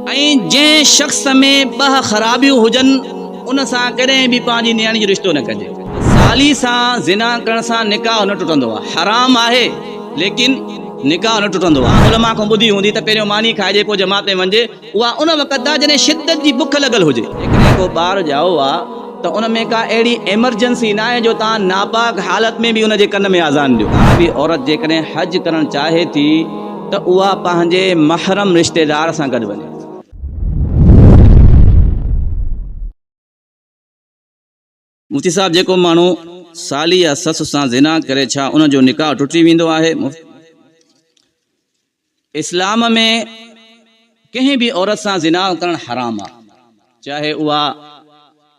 ऐं जंहिं शख़्स में ॿ ख़राबियूं हुजनि उन सां कॾहिं बि पंहिंजी नियाणी जो रिश्तो न कजे। साली सां ज़िना करण सां निकाह न टुटंदो आहे, हराम आहे लेकिन निकाह न टुटंदो आहे। उलमा खां ॿुधी हूंदी त पहिरियों मानी खाइजे पोइ जमात में वञे, उहा उन वक़्तु आहे जॾहिं शिदत जी बुख लॻल हुजे। जेकॾहिं को ॿारु ॼाओ आहे त उन में का अहिड़ी एमरजेंसी न आहे जो तव्हां नापाक हालत में बि उन जे कन में आज़ान ॾियो। का बि औरत जेकॾहिं हज करणु चाहे थी त उहा पंहिंजे महरम रिश्तेदार सां गॾु वञे। मुफ्ती साहब, जेको माण्हू साली या ससु सां ज़िना करे छा उन जो निकाह टुटी वेंदो आहे? इस्लाम में कंहिं बि औरत सां ज़िना करणु हराम आहे, चाहे उहा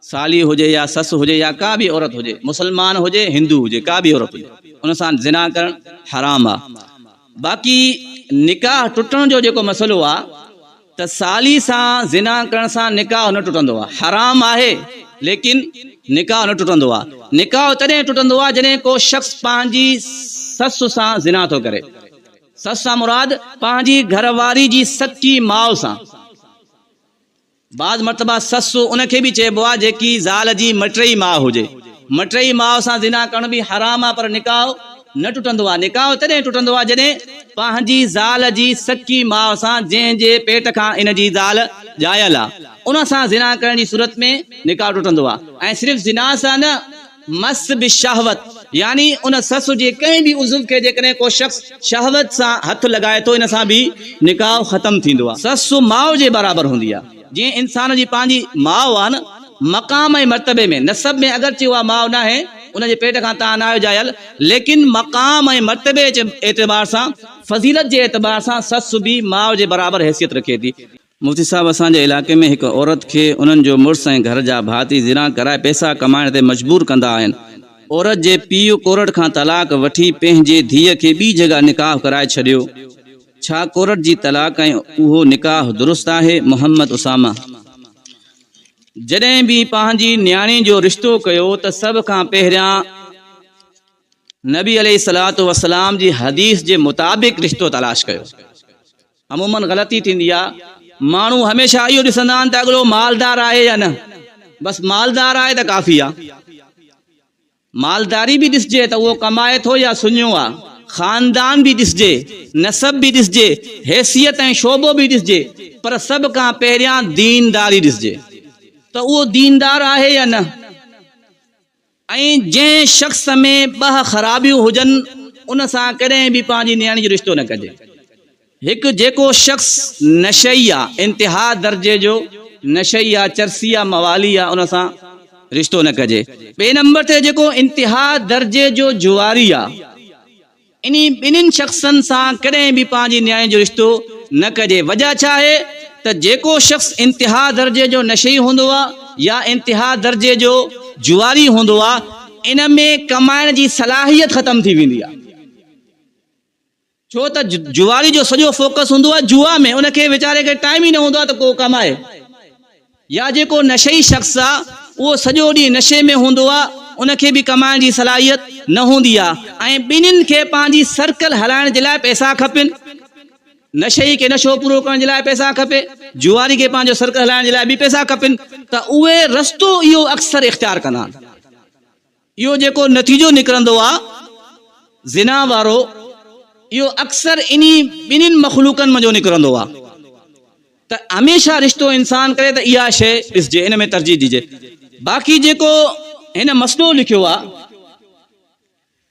साली हुजे या ससु हुजे या का बि औरत हुजे, मुसलमान हुजे हिंदू हुजे, का बि औरत हुजे, उन सां ज़िना करणु हराम आहे। बाक़ी निकाह टुटण जो जेको मसइलो आहे त साली सां ज़िना करण सां निकाह न टुटंदो आहे, हराम आहे लेकिन निकाह न टुटंदो आहे। निकाह तॾहिं टुटंदो आहे जॾहिं को शख़्स पंहिंजी ससु सां ज़िना थो करे। ससु सां मुराद पंहिंजी घरवारी जी सच्ची माउ सां। बाज़ मरतबा ससु उनखे बि चइबो आहे जेकी ज़ाल जी मटई माउ हुजे। मटई माउ सां ज़िना करण बि हराम आहे, पर निकाह न टुटंदो आहे। निकाह तॾहिं टुटंदो आहे जॾहिं पंहिंजी ज़ाल जी सच्ची माउ सां, जंहिंजे पेट खां इन जी ज़ाल ॼायल आहे, उन सां ज़िना करण जी सूरत में निकाह टुटंदो आहे। ऐं सिर्फ़ु ज़िना सां न, मस बि शहवत, यानी उन ससु जे कंहिं बि उज़व खे जेकॾहिं को शख़्स शहवत सां हथु लॻाए थो, इन सां बि निकाह ख़तमु थींदो आहे। ससु माउ जे बराबरि हूंदी आहे। जीअं इंसान जी पंहिंजी माउ आहे न, मक़ाम ऐं मर्तबे में, नसब में अगरचे उहा माउ न आहे, उनजे पेट खां तव्हां न आहियो ॼायल, लेकिन मक़ाम ऐं मर्तबे जे एतबार सां, फज़ीलत जे एतबार सां ससु बि माउ जे बराबरि हैसियत रखे थी। मुफ्ती साहब, असांजे इलाइक़े में हिकु औरत खे उन्हनि जो मुड़ुसु ऐं घर जा भाती ज़िना कराए पैसा कमाइण ते मजबूर कंदा आहिनि। औरत जे पीउ कोर्ट खां तलाक वठी पंहिंजे धीअ खे ॿी जॻह निकाह कराए छॾियो। छा कोर्ट जी तलाक ऐं उहो निकाह दुरुस्त आहे? मोहम्मद उसामा। जॾहिं बि पंहिंजी नियाणी जो रिश्तो कयो त सभ खां पहिरियां नबी अलैहिस्सलातु वस्सलाम जी हदीस जे मुताबिक़ रिश्तो तलाश कयो। अमूमन ग़लती थींदी आहे, माण्हू हमेशह इहो ॾिसंदा आहिनि त अॻिलो मालदार आहे या न, बसि मालदार आहे त काफ़ी आहे। मालदारी बि ॾिसजे त उहो कमाए थो या सुञो आहे, ख़ानदान बि ॾिसजे, नसब बि ॾिसजे, हैसियत ऐं शोबो बि ॾिसजे, पर सभ खां पहिरियां दीनदारी ॾिसजे त उहो दीनदार आहे या न। ऐं जंहिं शख़्स में ॿ ख़राबियूं हुजनि उन सां कॾहिं बि पंहिंजी नियाणी जो रिश्तो न कजे। हिकु जेको शख़्स नशई आहे, इंतिहा दर्जे जो नशई आहे, चरसी आहे, मवाली आहे, उन सां रिश्तो न कजे। ॿिए नंबर ते जेको इंतिहा दर्जे जो जुआरी आहे, इन्ही ॿिन्हिनि शख़्सनि सां कॾहिं बि पंहिंजी नियाणी जो रिश्तो न कजे। वजह छा आहे त जेको शख़्स इंतिहा दर्जे जो नशई हूंदो आहे या इंतिहा दर्जे जो जुआरी हूंदो आहे, इन में कमाइण जी सलाहियत ख़तम थी वेंदी आहे। छो त जुआरी जो सॼो फोकस हूंदो आहे जुआ में, उनखे वीचारे खे टाइम ई न हूंदो आहे त को कमाए। या जेको नशई शख़्स आहे उहो सॼो ॾींहुं नशे में हूंदो आहे, उनखे बि कमाइण जी सलाहियत न हूंदी आहे। ऐं ॿिन्हिनि खे पंहिंजी सर्कल हलाइण जे लाइ पैसा खपनि। नशई खे नशो पूरो करण जे लाइ पैसा खपे, जुआरी खे पंहिंजो सर्कल हलाइण जे लाइ बि पैसा खपनि, त उहे रस्तो इहो अक्सर इख़्तियार कंदा आहिनि। इहो जेको नतीजो निकिरंदो आहे ज़िना वारो, इहो अक्सर इन्ही ॿिन्हिनि मख़लूकनि मंझो निकिरंदो आहे। त हमेशह रिश्तो इंसान करे त इहा शइ ॾिसजे, इन में तरजीह ॾिजे। बाक़ी जेको हिन मसइलो लिखियो आहे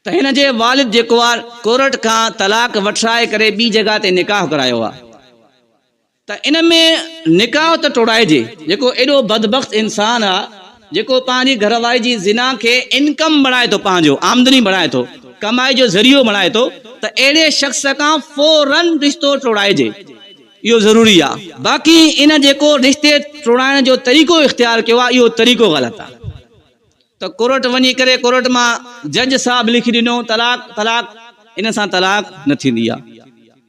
त हिन जे वालिद जेको आहे कोर्ट खां तलाक वठाए करे ॿी जॻह ते निकाह करायो आहे, त इन में निकाह त टोड़ाइजे। जेको एॾो बदबख़्त इंसान आहे, जेको पंहिंजी घरवारी जी ज़िना खे इनकम बणाए थो, पंहिंजो आमदनी बणाए थो, कमाई जो ज़रियो बणाए थो, त अहिड़े शख़्स खां फौरन रिश्तो टोड़ाइजे, इहो ज़रूरी आहे। बाक़ी इन जेको रिश्ते टोड़ाइण जो तरीक़ो इख़्तियार कयो आहे, इहो तरीक़ो ग़लति आहे। त कोर्ट वञी करे कोर्ट मां जज साहब लिखी ॾिनो तलाक तलाक, इन सां तलाक न थींदी आहे।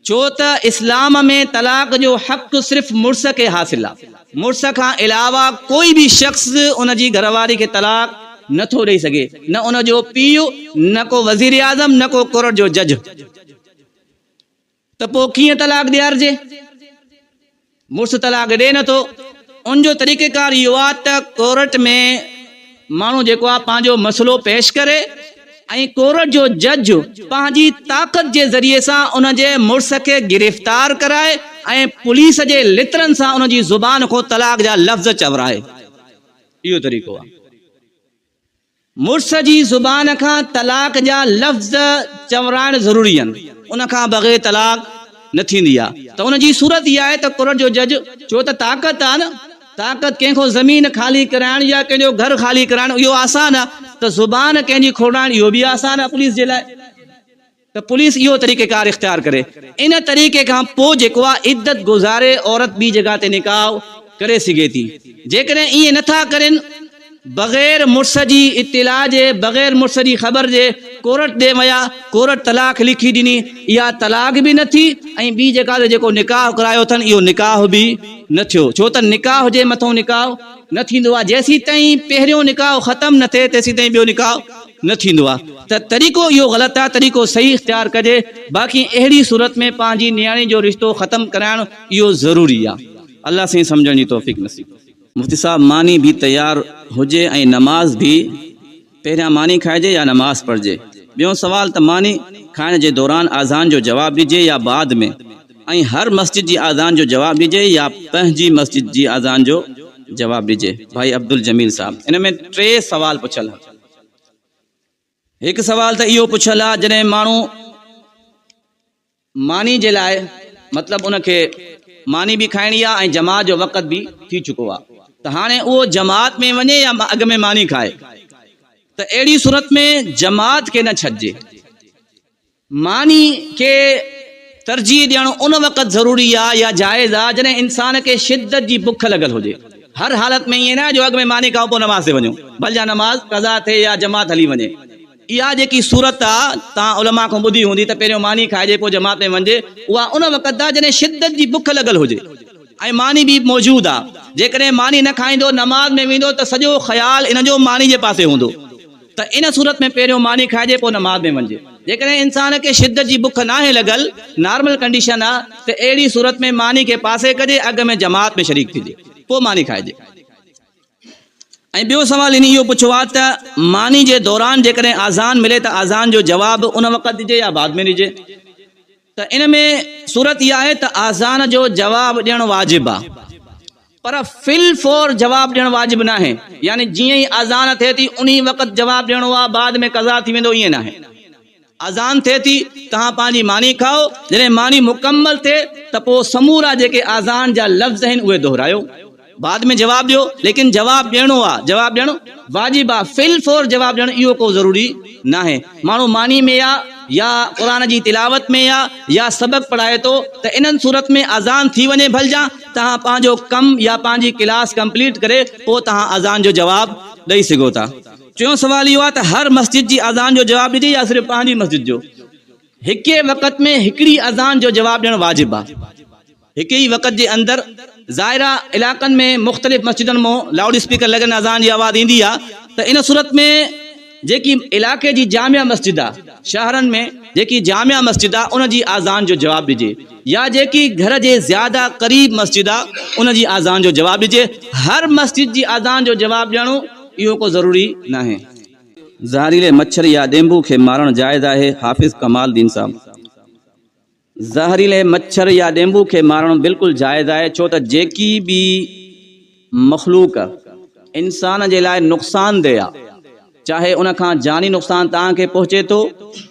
छो त इस्लाम में तलाक जो हक़ सिर्फ़ु मुड़ुस खे हासिल आहे। मुड़ुस खां अलावा कोई बि शख़्स उन जी घरवारी खे तलाक नथो ॾेई सघे, न उन जो पीउ, न को वज़ीर आज़म, न को कोर्ट जो जज। त पोइ कीअं तलाक ॾियारिजे? मुड़ुस तलाक ॾे नथो, उनजो तरीक़ेकार इहो आहे त कोर्ट में माण्हू जेको आहे पंहिंजो मसइलो पेश करे ऐं कोर्ट जो जज पंहिंजी ताक़त जे ज़रिए सां उन जे मुड़ुस खे गिरफ़्तार कराए ऐं पुलिस जे लितरनि सां उन जी ज़ुबान खां तलाक जा लफ़्ज़ चवराए। इहो तरीक़ो आहे। मुड़ुस जी ज़ुबान खां तलाक जा लफ़्ज़ चवराइण ज़रूरी आहिनि, उन खां बग़ैर तलाक न थींदी आहे। त उन जी सूरत इहा आहे त कोर्ट जो जज, छो त ताक़त आहे न, ताक़त कंहिंखो ज़मीन ख़ाली कराइण या कंहिंजो घर ख़ाली कराइण इहो आसान आहे, त ज़ुबान कंहिंजी खोड़ाइण इहो बि आसान आहे पुलिस जे लाइ। त पुलिस इहो तरीक़ेकार इख़्तियार करे। इन तरीक़े खां पोइ जेको आहे इद्दत गुज़ारे औरत ॿी जॻह ते निकाह करे सघे थी। जेकॾहिं ईअं नथा करनि, बग़ैर मुड़ुस जी इत्तिला जे, बग़ैर मुड़ुस जी ख़बर जे कोर्ट ॾे विया, कोर्ट तलाक लिखी ॾिनी, इहा तलाक बि न थी ऐं ॿी जॻह ते जेको निकाह करायो अथनि इहो निकाह बि न थियो। छो त निकाह जे मथां निकाह न थींदो आहे, जेसीं ताईं पहिरियों निकाह ख़तमु न थिए तेसीं ताईं ॿियो निकाह न थींदो आहे। त तरीक़ो इहो ग़लति आहे, तरीक़ो सही इख़्तियार कजे। बाक़ी अहिड़ी सूरत में पंहिंजी नियाणी जो रिश्तो ख़तमु कराइणु इहो ज़रूरी आहे। अल्लाह साईं सम्झण जी तौफ़ीक़ नसीब। मुफ़्ती साहब, मानी बि तयारु हुजे ऐं नमाज़ बि पहिरियां मानी खाइजे या नमाज़ पढ़िजे? ॿियो सवाल त मानी खाइण जे दौरान आज़ान जो जवाबु ॾिजे या बाद में, ऐं हर मस्जिद जी आज़ान जो जवाबु ॾिजे या पंहिंजी मस्जिद जी आज़ान जो जवाबु ॾिजे? भाई अब्दुल जमील साहब, इन में 3 सवाल पुछल आहे। हिकु सवाल त इहो पुछल आहे, जॾहिं माण्हू मानी जे लाइ मतिलबु उनखे मानी बि खाइणी आहे ऐं जमात जो वक़्त बि थी चुको आहे, त हाणे उहो जमात में वञे या अॻ में मानी खाए? त अहिड़ी सूरत में जमात खे न छॾिजे, मानी खे तरजीह ॾियणु उन वक़्तु ज़रूरी आहे या जाइज़ आहे जॾहिं इंसान खे शिद्दत जी बुख लॻल हुजे। हर हालत में ईअं न जो अॻ में मानी खाओ पोइ नमाज़ ते वञो, भले नमाज़ क़ज़ा थिए या जमात हली वञे। इहा जेकी सूरत आहे तव्हां उलमा खां ॿुधी हूंदी त पहिरियों मानी खाइजे पोइ जमात में वञिजे, उहा उन वक़्तु आहे जॾहिं शिद्दत जी बुख लॻल हुजे ऐं मानी बि मौजूदु आहे। जेकॾहिं मानी न खाईंदो, नमाज़ में वेंदो त सॼो ख़्यालु इन जो मानी जे पासे हूंदो, त इन सूरत में पहिरियों मानी खाइजे पोइ नमाज़ में वञिजे। जेकॾहिं इंसान खे शिद्दत जी बुख नाहे लॻल, नॉर्मल कंडीशन आहे, त अहिड़ी सूरत में मानी खे पासे कजे, अॻ में जमात में शरीक थिजे, पोइ मानी खाइजे। ऐं ॿियो सवाल इन इहो पुछो आहे त मानी जे दौरान जेकॾहिं आज़ान मिले त आज़ान जो जवाबु उन वक़्तु ॾिजे या बाद में ॾिजे? त इन में सूरत इहा आहे त आज़ान जो जवाबु ॾियणु वाजिबु आहे, पर फिल फॉर जवाबु ॾियणु वाजिबु न आहे। यानी जीअं ई आज़ान थिए थी उन वक़्तु जवाबु ॾियणो आहे, बाद में क़ज़ा थी वेंदो, ईअं न आहे। आज़ान थिए थी, तव्हां पंहिंजी मानी खाओ, जॾहिं मानी मुकमल थिए त पोइ समूरा जेके आज़ान जा लफ़्ज़ आहिनि उहे दोहरायो, बाद में जवाबु ॾियो, लेकिन जवाबु ॾियणो आहे, जवाबु ॾियणु वाजिबु आहे। फिल फॉर जवाबु ॾियणु इहो को ज़रूरी न आहे। माण्हू मानी में या क़ुरान जी तिलावत में या सबक़ पढ़ाए थो, त इन्हनि सूरत में अज़ान थी वञे भलजा, तव्हां पंहिंजो कमु या पंहिंजी क्लास कंप्लीट करे पोइ तव्हां अज़ान जो जवाबु ॾेई सघो था। टियों सवाल इहो आहे त हर मस्जिद जी अज़ान जो जवाबु ॾिजे या सिर्फ़ु पंहिंजी मस्जिद जो? हिके वक़्त में हिकिड़ी अज़ान जो जवाबु ॾियणु वाजिबु आहे। हिकु ई वक़्त जे अंदरि ज़ाहिरा इलाइक़नि में मुख़्तलिफ़ मस्जिदनि मां लाउड स्पीकर लॻनि अज़ान जी आवाज़ ईंदी आहे, त इन सूरत में जेकी इलाइक़े जी जामिया मस्जिद आहे, शहरनि में जेकी जामिया मस्जिद आहे उन जी आज़ान जो जवाबु ॾिजे, या जेकी घर जे ज़्यादा क़रीब मस्जिद आहे उन जी आज़ान जो जवाबु ॾिजे। हर मस्जिद जी आज़ान जो जवाबु ॾियणो इहो को ज़रूरी न आहे। ज़हरीले मच्छर या डेंगू खे मारणु जाइज़ आहे? हाफ़िज़ कमालदीन साहब, ज़हरीले मच्छर या डेंगू खे मारणु बिल्कुलु जाइज़ आहे, छो त जेकी बि मख़लूक इंसान जे लाइ नुक़सानदेह आहे, चाहे उन खां जानी नुक़सान तव्हांखे पहुचे थो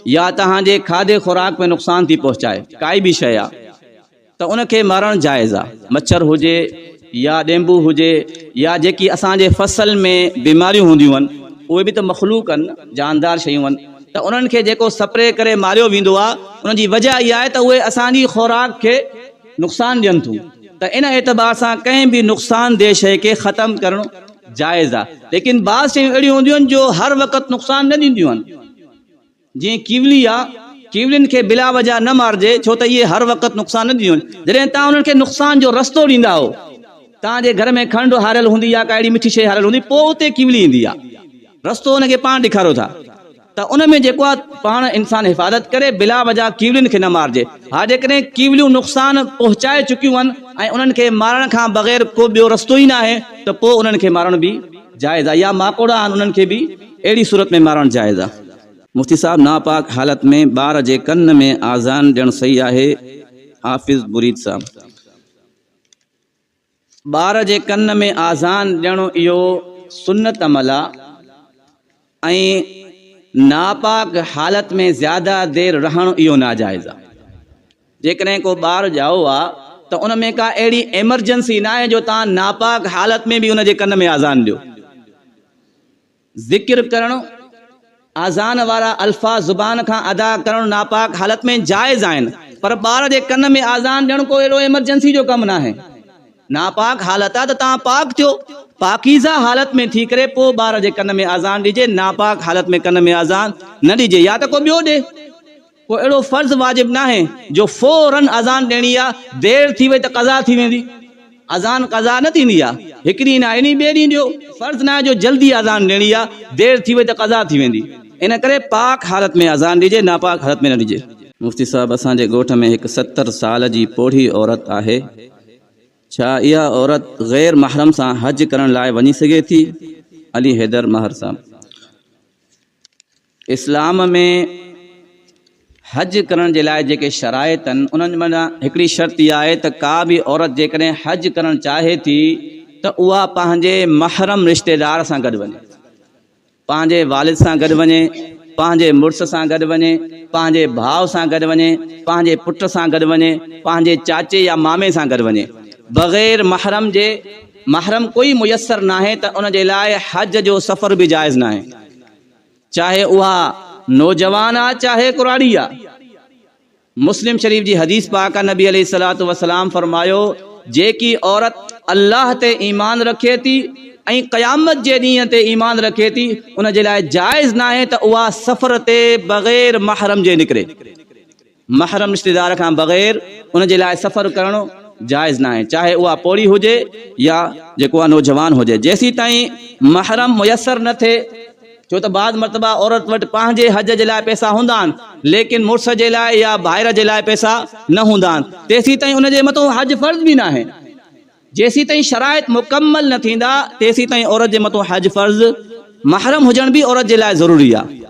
या तव्हांजे खाधे खुराक में नुक़सान थी पहुचाए, काई बि शइ आहे, त उनखे मारणु जाइज़ आहे। मच्छर हुजे या डेंगू हुजे या जेकी असांजे फसल में बीमारियूं हूंदियूं आहिनि, उहे बि त मख़लूक आहिनि, जानदार शयूं आहिनि, त उन्हनि खे जेको स्प्रे करे मारियो वेंदो आहे उन जी वजह इहा आहे त उहे असांजी खुराक खे नुक़सानु ॾियनि थियूं। त इन एतबार सां कंहिं बि नुक़सानदेह शइ खे ख़तमु करणु जाइज़ आहे। लेकिन बाज़ शयूं अहिड़ियूं हूंदियूं आहिनि जो हर वक़्तु नुक़सान न ॾींदियूं आहिनि, जीअं कीवली आहे, कीवलियुनि खे बिला वजह न मारिजे, छो त इहे हर वक़्तु नुक़सान न ॾींदियूं आहिनि। जॾहिं तव्हां उन्हनि खे नुक़सान जो रस्तो ॾींदा हो, तव्हांजे घर में खंडु हारियल हूंदी या का अहिड़ी मिठी शइ हारियल हूंदी, पोइ उते कीवली ईंदी आहे, रस्तो हुनखे पाण ॾेखारियो था। त उन में जेको आहे पाण इंसान हिफ़ाज़त करे बिला वजह कीवलियुनि खे न मारिजे। हा जेकॾहिं कीवलियूं नुक़सान पहुचाए चुकियूं आहिनि ऐं उन्हनि खे मारण खां बग़ैर को ॿियो रस्तो ई न आहे त पोइ उन्हनि खे मारण बि जाइज़ आहे, या माकोड़ा आहिनि उन्हनि खे बि अहिड़ी सूरत में मारण जाइज़ आहे। मुफ्ती साहब नापाक हालत में ॿार जे कन में आज़ान ॾियणु सही आहे? हाफ़िज़ बुरीद साहब, ॿार जे कन में आज़ान ॾियणु इहो सुन्नत अमल आहे ऐं नापाक हालत में ज़्यादा देर रहणु इहो नाजाइज़ आहे। जेकॾहिं को ॿार ॼाओ आहे त उन में का अहिड़ी एमरजेंसी न आहे जो तव्हां नापाक हालत में बि उन जे कन में आज़ान ॾियो। ज़िक्र करणु, आज़ान वारा अल्फाज़ ज़ुबान खां अदा करणु नापाक हालत में जाइज़ आहिनि, पर ॿार जे कन में आज़ान ॾियणु को अहिड़ो एमरजेंसी जो कमु न आहे। नापाक हालत आहे त तव्हां पाक थियो, पाकीज़ा हालत में थी करे पोइ ॿार जे कन में आज़ान ॾिजे, नापाक हालत में कन में आज़ान न ॾिजे। या त को ॿियो ॾे, को अहिड़ो फ़र्ज़ वाजिब न आहे जो फ़ौरन आज़ान ॾियणी आहे, देरि थी वई त क़ज़ा थी वेंदी, अज़ान क़ज़ा न थींदी आहे। हिकिड़ी न आहे ॿिए ॾींहुं ॾियो, फ़र्ज़ु न आहे जो जल्दी आज़ान ॾियणी आहे, देरि थी वई त क़ज़ा थी वेंदी। इन करे पाक हालत में आज़ान ॾिजे, नापाक हालत में न ॾिजे। मुफ्ती साहब, असांजे ॻोठ में हिकु 70 साल जी पोढ़ी औरत आहे, छा इहा औरत गैर महरम सां हज करण लाइ वञी सघे थी? अली हैदर महर साहब, इस्लाम में हज करण जे लाइ जेके शराइत आहिनि उन्हनि माना हिकिड़ी शर्त इहा आहे त का बि औरत जेकॾहिं हज करणु चाहे थी त उहा पंहिंजे महरम रिश्तेदार सां गॾु वञे, पंहिंजे वालिद सां गॾु वञे, पंहिंजे मुड़ुस सां गॾु वञे, पंहिंजे भाउ सां गॾु वञे, पंहिंजे पुट सां गॾु वञे, पंहिंजे चाचे या मामे सां गॾु वञे। बग़ैर महरम जे, महरम कोई मुयसर न आहे त उन जे लाइ हज जो सफ़र बि जाइज़ न आहे, चाहे उहा नौजवान आहे चाहे कुराड़ी आहे। मुस्लिम शरीफ़ जी हदीस पाक नबी अलैहिस्सलातु वस्सलाम फरमायो, जेकी औरत अल्लाह ते ईमान रखे थी ऐं क़यामत जे ॾींहं ते ईमान रखे थी, उन जे लाइ जाइज़ न आहे त उहा सफ़र ते बग़ैर महरम जे निकिरे। महरम रिश्तेदार खां बग़ैर उन जे लाइ सफ़र करणु जाइज़ न आहे, चाहे उहा पोड़ी हुजे या जेको आहे नौजवान हुजे, जेसीं ताईं महरम मुयसर न थिए। छो त बाद मरतबा औरत वटि पंहिंजे हज जे लाइ पैसा हूंदा आहिनि लेकिन मुड़ुस जे लाइ या भाइर जे लाइ पैसा न हूंदा आहिनि, तेसीं ताईं उन जे मथां हज फ़र्ज़ बि न आहे। जेसीं ताईं शराइत मुकम्मल न थींदा तेसीं ताईं औरत जे मथां हज फ़र्ज़, महरम हुजण बि औरत जे लाइ ज़रूरी आहे।